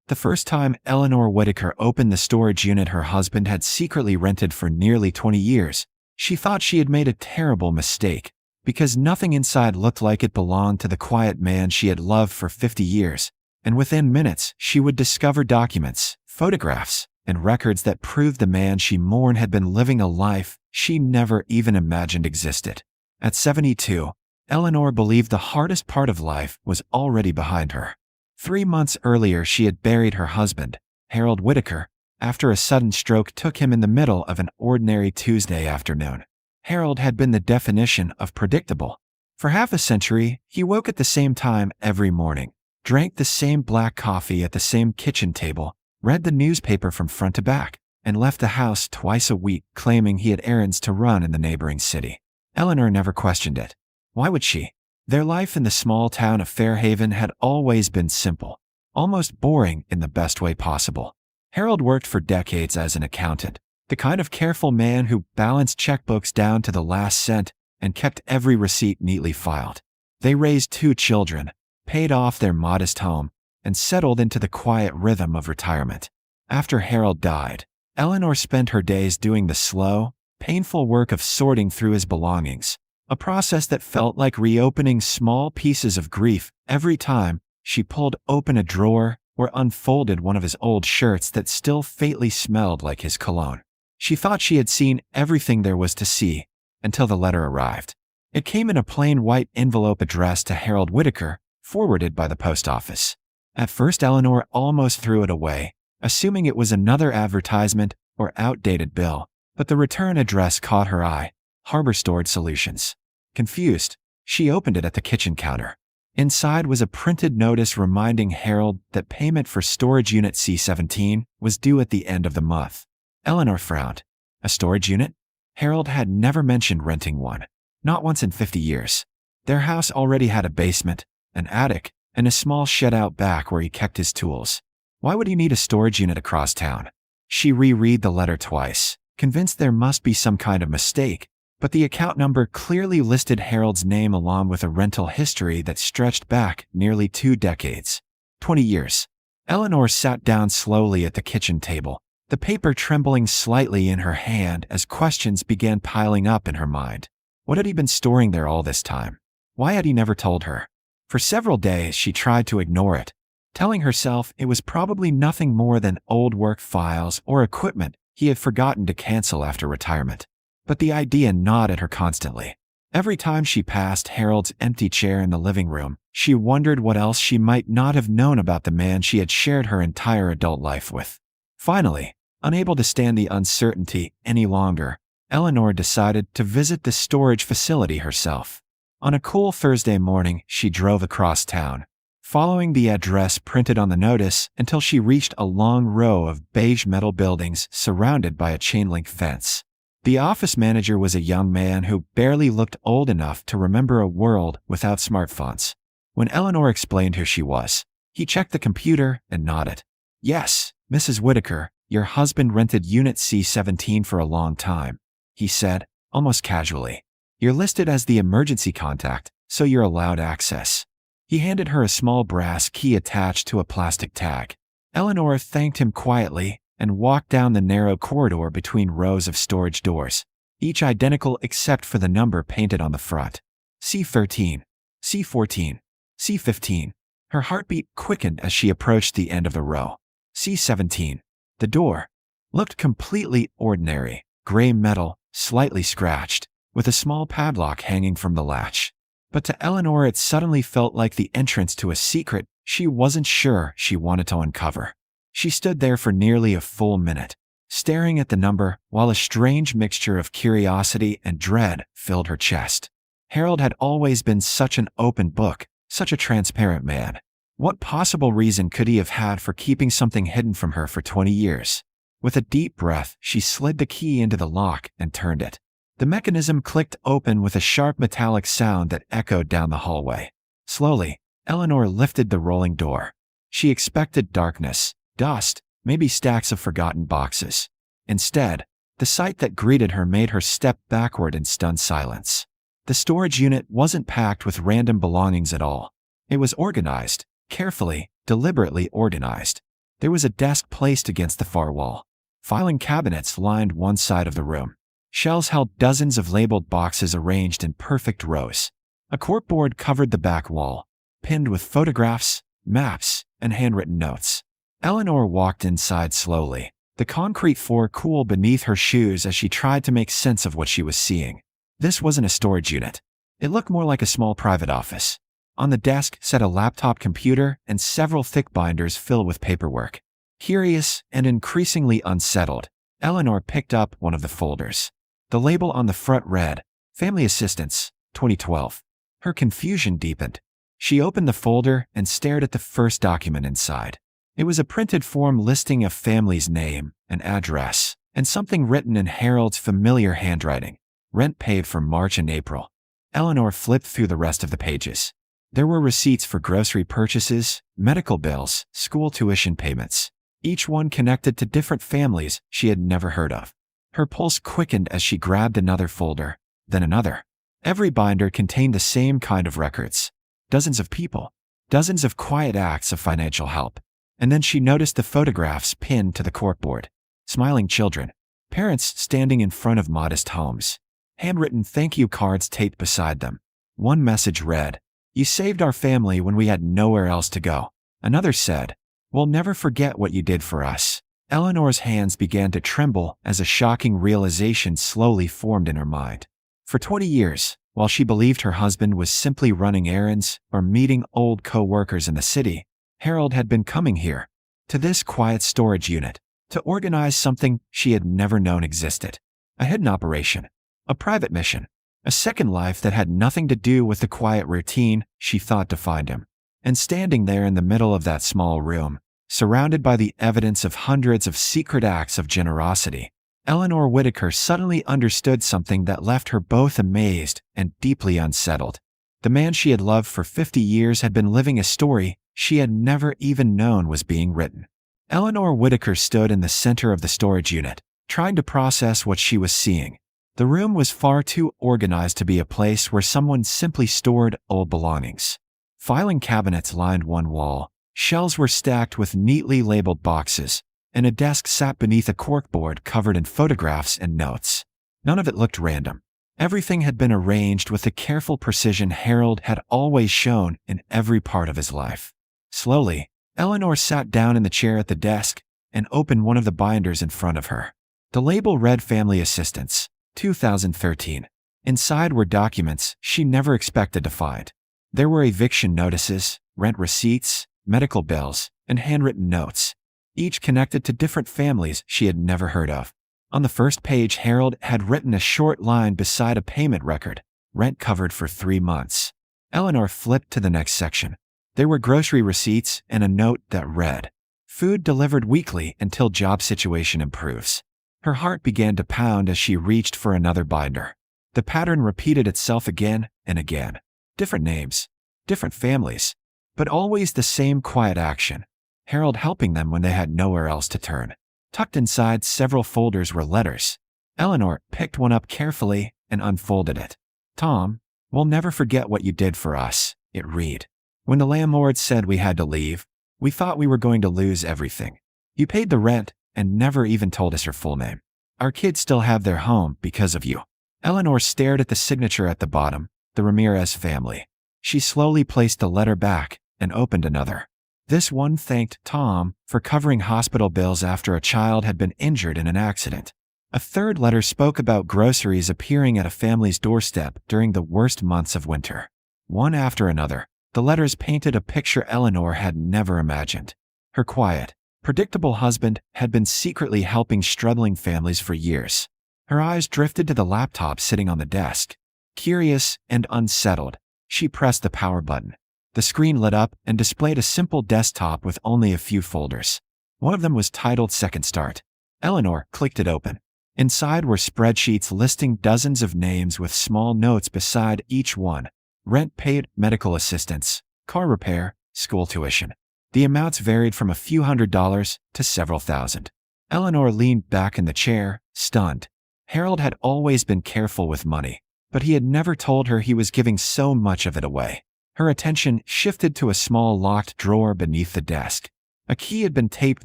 The first time Eleanor Whitaker opened the storage unit her husband had secretly rented for nearly 20 years, she thought she had made a terrible mistake, because nothing inside looked like it belonged to the quiet man she had loved for 50 years, and within minutes she would discover documents, photographs, and records that proved the man she mourned had been living a life she never even imagined existed. At 72, Eleanor believed the hardest part of life was already behind her. 3 months earlier she had buried her husband, Harold Whitaker, after a sudden stroke took him in the middle of an ordinary Tuesday afternoon. Harold had been the definition of predictable. For half a century, he woke at the same time every morning, drank the same black coffee at the same kitchen table, read the newspaper from front to back, and left the house twice a week claiming he had errands to run in the neighboring city. Eleanor never questioned it. Why would she? Their life in the small town of Fairhaven had always been simple, almost boring in the best way possible. Harold worked for decades as an accountant, the kind of careful man who balanced checkbooks down to the last cent and kept every receipt neatly filed. They raised 2 children, paid off their modest home, and settled into the quiet rhythm of retirement. After Harold died, Eleanor spent her days doing the slow, painful work of sorting through his belongings, a process that felt like reopening small pieces of grief every time she pulled open a drawer or unfolded one of his old shirts that still faintly smelled like his cologne. She thought she had seen everything there was to see until the letter arrived. It came in a plain white envelope addressed to Harold Whitaker, forwarded by the post office. At first Eleanor almost threw it away, assuming it was another advertisement or outdated bill, but the return address caught her eye: Harbor Stored Solutions. Confused, she opened it at the kitchen counter. Inside was a printed notice reminding Harold that payment for storage unit C17 was due at the end of the month. Eleanor frowned. A storage unit? Harold had never mentioned renting one, not once in 50 years. Their house already had a basement, an attic, and a small shed out back where he kept his tools. Why would he need a storage unit across town? She reread the letter twice, convinced there must be some kind of mistake, but the account number clearly listed Harold's name along with a rental history that stretched back nearly 2 decades. 20 years. Eleanor sat down slowly at the kitchen table, the paper trembling slightly in her hand as questions began piling up in her mind. What had he been storing there all this time? Why had he never told her? For several days she tried to ignore it, telling herself it was probably nothing more than old work files or equipment he had forgotten to cancel after retirement. But the idea gnawed at her constantly. Every time she passed Harold's empty chair in the living room, she wondered what else she might not have known about the man she had shared her entire adult life with. Finally, unable to stand the uncertainty any longer, Eleanor decided to visit the storage facility herself. On a cool Thursday morning, she drove across town, following the address printed on the notice until she reached a long row of beige metal buildings surrounded by a chain-link fence. The office manager was a young man who barely looked old enough to remember a world without smartphones. When Eleanor explained who she was, he checked the computer and nodded. "Yes, Mrs. Whitaker, your husband rented Unit C17 for a long time," he said, almost casually. "You're listed as the emergency contact, so you're allowed access." He handed her a small brass key attached to a plastic tag. Eleanor thanked him quietly and walked down the narrow corridor between rows of storage doors, each identical except for the number painted on the front. C13, C14, C15. Her heartbeat quickened as she approached the end of the row. C17. The door looked completely ordinary, gray metal, slightly scratched, with a small padlock hanging from the latch. But to Eleanor it suddenly felt like the entrance to a secret she wasn't sure she wanted to uncover. She stood there for nearly a full minute, staring at the number while a strange mixture of curiosity and dread filled her chest. Harold had always been such an open book, such a transparent man. What possible reason could he have had for keeping something hidden from her for 20 years? With a deep breath, she slid the key into the lock and turned it. The mechanism clicked open with a sharp metallic sound that echoed down the hallway. Slowly, Eleanor lifted the rolling door. She expected darkness, dust, maybe stacks of forgotten boxes. Instead, the sight that greeted her made her step backward in stunned silence. The storage unit wasn't packed with random belongings at all. It was organized, carefully, deliberately organized. There was a desk placed against the far wall. Filing cabinets lined one side of the room. Shelves held dozens of labeled boxes arranged in perfect rows. A corkboard covered the back wall, pinned with photographs, maps, and handwritten notes. Eleanor walked inside slowly, the concrete floor cool beneath her shoes as she tried to make sense of what she was seeing. This wasn't a storage unit. It looked more like a small private office. On the desk sat a laptop computer and several thick binders filled with paperwork. Curious and increasingly unsettled, Eleanor picked up one of the folders. The label on the front read, Family Assistance, 2012. Her confusion deepened. She opened the folder and stared at the first document inside. It was a printed form listing a family's name and address, and something written in Harold's familiar handwriting. Rent paid for March and April. Eleanor flipped through the rest of the pages. There were receipts for grocery purchases, medical bills, school tuition payments, each one connected to different families she had never heard of. Her pulse quickened as she grabbed another folder, then another. Every binder contained the same kind of records. Dozens of people, dozens of quiet acts of financial help. And then she noticed the photographs pinned to the corkboard. Smiling children, parents standing in front of modest homes, handwritten thank you cards taped beside them. One message read, You saved our family when we had nowhere else to go. Another said, We'll never forget what you did for us. Eleanor's hands began to tremble as a shocking realization slowly formed in her mind. For 20 years, while she believed her husband was simply running errands or meeting old co-workers in the city, Harold had been coming here, to this quiet storage unit, to organize something she had never known existed. A hidden operation, a private mission, a second life that had nothing to do with the quiet routine she thought defined him. And standing there in the middle of that small room, surrounded by the evidence of hundreds of secret acts of generosity, Eleanor Whitaker suddenly understood something that left her both amazed and deeply unsettled. The man she had loved for 50 years had been living a story she had never even known was being written. Eleanor Whitaker stood in the center of the storage unit, trying to process what she was seeing. The room was far too organized to be a place where someone simply stored old belongings. Filing cabinets lined one wall, shelves were stacked with neatly labeled boxes, and a desk sat beneath a corkboard covered in photographs and notes. None of it looked random. Everything had been arranged with the careful precision Harold had always shown in every part of his life. Slowly, Eleanor sat down in the chair at the desk and opened one of the binders in front of her. The label read Family Assistance, 2013. Inside were documents she never expected to find. There were eviction notices, rent receipts, medical bills, and handwritten notes, each connected to different families she had never heard of. On the first page, Harold had written a short line beside a payment record, rent covered for 3 months. Eleanor flipped to the next section. There were grocery receipts and a note that read, Food delivered weekly until job situation improves. Her heart began to pound as she reached for another binder. The pattern repeated itself again and again. Different names, different families, but always the same quiet action. Harold helping them when they had nowhere else to turn. Tucked inside several folders were letters. Eleanor picked one up carefully and unfolded it. Tom, we'll never forget what you did for us, it read. When the landlord said we had to leave, we thought we were going to lose everything. You paid the rent and never even told us your full name. Our kids still have their home because of you. Eleanor stared at the signature at the bottom, the Ramirez family. She slowly placed the letter back and opened another. This one thanked Tom for covering hospital bills after a child had been injured in an accident. A third letter spoke about groceries appearing at a family's doorstep during the worst months of winter. One after another, the letters painted a picture Eleanor had never imagined. Her quiet, predictable husband had been secretly helping struggling families for years. Her eyes drifted to the laptop sitting on the desk. Curious and unsettled, she pressed the power button. The screen lit up and displayed a simple desktop with only a few folders. One of them was titled Second Start. Eleanor clicked it open. Inside were spreadsheets listing dozens of names with small notes beside each one. Rent paid, medical assistance, car repair, school tuition. The amounts varied from a few $100s to several thousand. Eleanor leaned back in the chair, stunned. Harold had always been careful with money, but he had never told her he was giving so much of it away. Her attention shifted to a small locked drawer beneath the desk. A key had been taped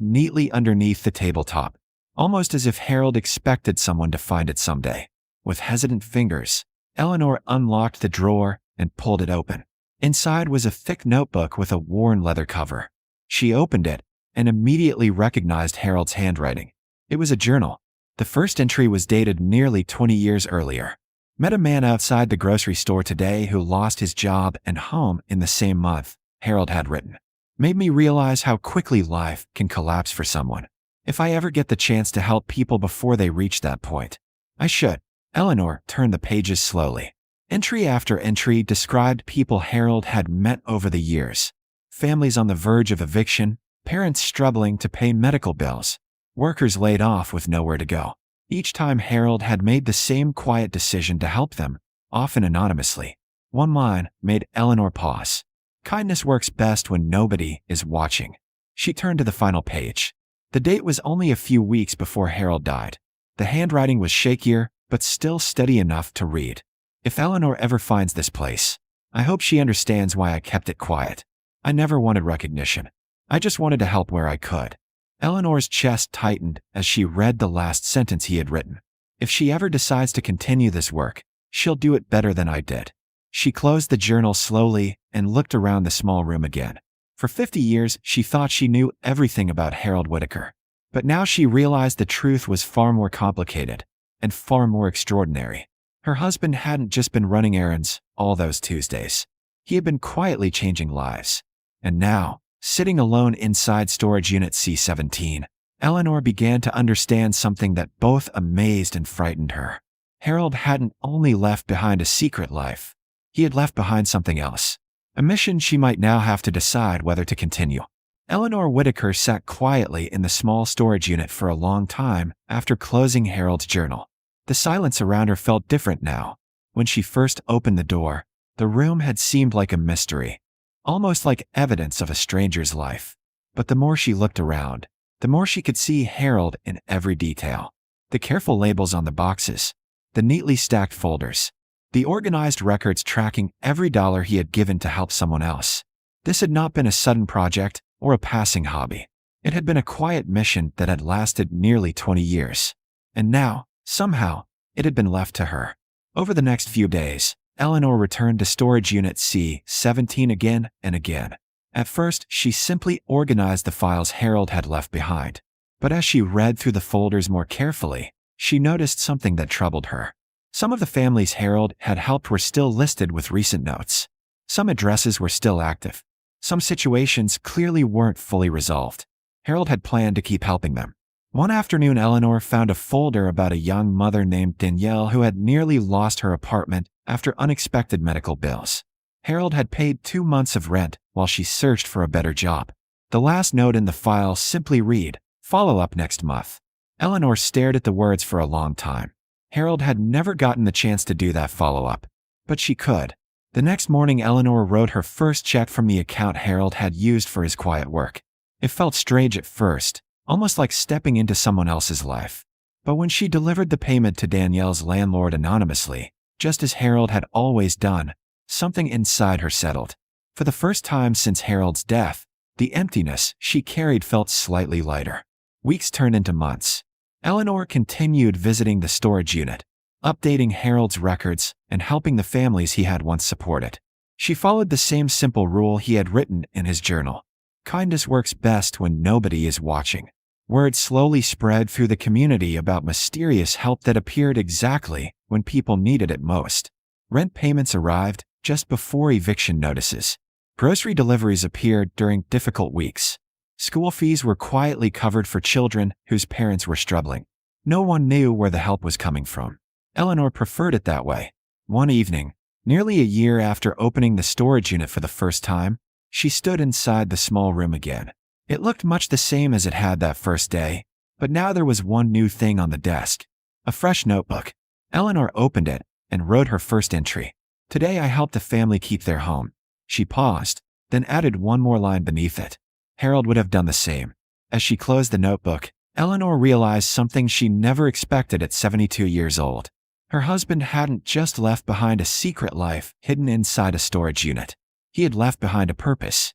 neatly underneath the tabletop, almost as if Harold expected someone to find it someday. With hesitant fingers, Eleanor unlocked the drawer and pulled it open. Inside was a thick notebook with a worn leather cover. She opened it and immediately recognized Harold's handwriting. It was a journal. The first entry was dated nearly 20 years earlier. Met a man outside the grocery store today who lost his job and home in the same month, Harold had written. Made me realize how quickly life can collapse for someone. If I ever get the chance to help people before they reach that point, I should. Eleanor turned the pages slowly. Entry after entry described people Harold had met over the years. Families on the verge of eviction, parents struggling to pay medical bills, workers laid off with nowhere to go. Each time Harold had made the same quiet decision to help them, often anonymously. One line made Eleanor pause. Kindness works best when nobody is watching. She turned to the final page. The date was only a few weeks before Harold died. The handwriting was shakier, but still steady enough to read. If Eleanor ever finds this place, I hope she understands why I kept it quiet. I never wanted recognition. I just wanted to help where I could. Eleanor's chest tightened as she read the last sentence he had written. If she ever decides to continue this work, she'll do it better than I did. She closed the journal slowly and looked around the small room again. For 50 years, she thought she knew everything about Harold Whitaker. But now she realized the truth was far more complicated and far more extraordinary. Her husband hadn't just been running errands all those Tuesdays. He had been quietly changing lives. And now, sitting alone inside storage unit C17, Eleanor began to understand something that both amazed and frightened her. Harold hadn't only left behind a secret life. He had left behind something else. A mission she might now have to decide whether to continue. Eleanor Whitaker sat quietly in the small storage unit for a long time after closing Harold's journal. The silence around her felt different now. When she first opened the door, the room had seemed like a mystery, almost like evidence of a stranger's life. But the more she looked around, the more she could see Harold in every detail. The careful labels on the boxes, the neatly stacked folders, the organized records tracking every dollar he had given to help someone else. This had not been a sudden project or a passing hobby. It had been a quiet mission that had lasted nearly 20 years. And now, somehow, it had been left to her. Over the next few days, Eleanor returned to storage unit C17 again and again. At first, she simply organized the files Harold had left behind. But as she read through the folders more carefully, she noticed something that troubled her. Some of the families Harold had helped were still listed with recent notes. Some addresses were still active. Some situations clearly weren't fully resolved. Harold had planned to keep helping them. One afternoon, Eleanor found a folder about a young mother named Danielle who had nearly lost her apartment after unexpected medical bills. Harold had paid 2 months of rent while she searched for a better job. The last note in the file simply read, "Follow up next month." Eleanor stared at the words for a long time. Harold had never gotten the chance to do that follow-up, but she could. The next morning, Eleanor wrote her first check from the account Harold had used for his quiet work. It felt strange at first, almost like stepping into someone else's life. But when she delivered the payment to Danielle's landlord anonymously, just as Harold had always done, something inside her settled. For the first time since Harold's death, the emptiness she carried felt slightly lighter. Weeks turned into months. Eleanor continued visiting the storage unit, updating Harold's records and helping the families he had once supported. She followed the same simple rule he had written in his journal. Kindness works best when nobody is watching. Word slowly spread through the community about mysterious help that appeared exactly when people needed it most. Rent payments arrived just before eviction notices. Grocery deliveries appeared during difficult weeks. School fees were quietly covered for children whose parents were struggling. No one knew where the help was coming from. Eleanor preferred it that way. One evening, nearly a year after opening the storage unit for the first time, she stood inside the small room again. It looked much the same as it had that first day, but now there was one new thing on the desk. A fresh notebook. Eleanor opened it and wrote her first entry. "Today I helped a family keep their home." She paused, then added one more line beneath it. Harold would have done the same. As she closed the notebook, Eleanor realized something she never expected at 72 years old. Her husband hadn't just left behind a secret life hidden inside a storage unit. He had left behind a purpose.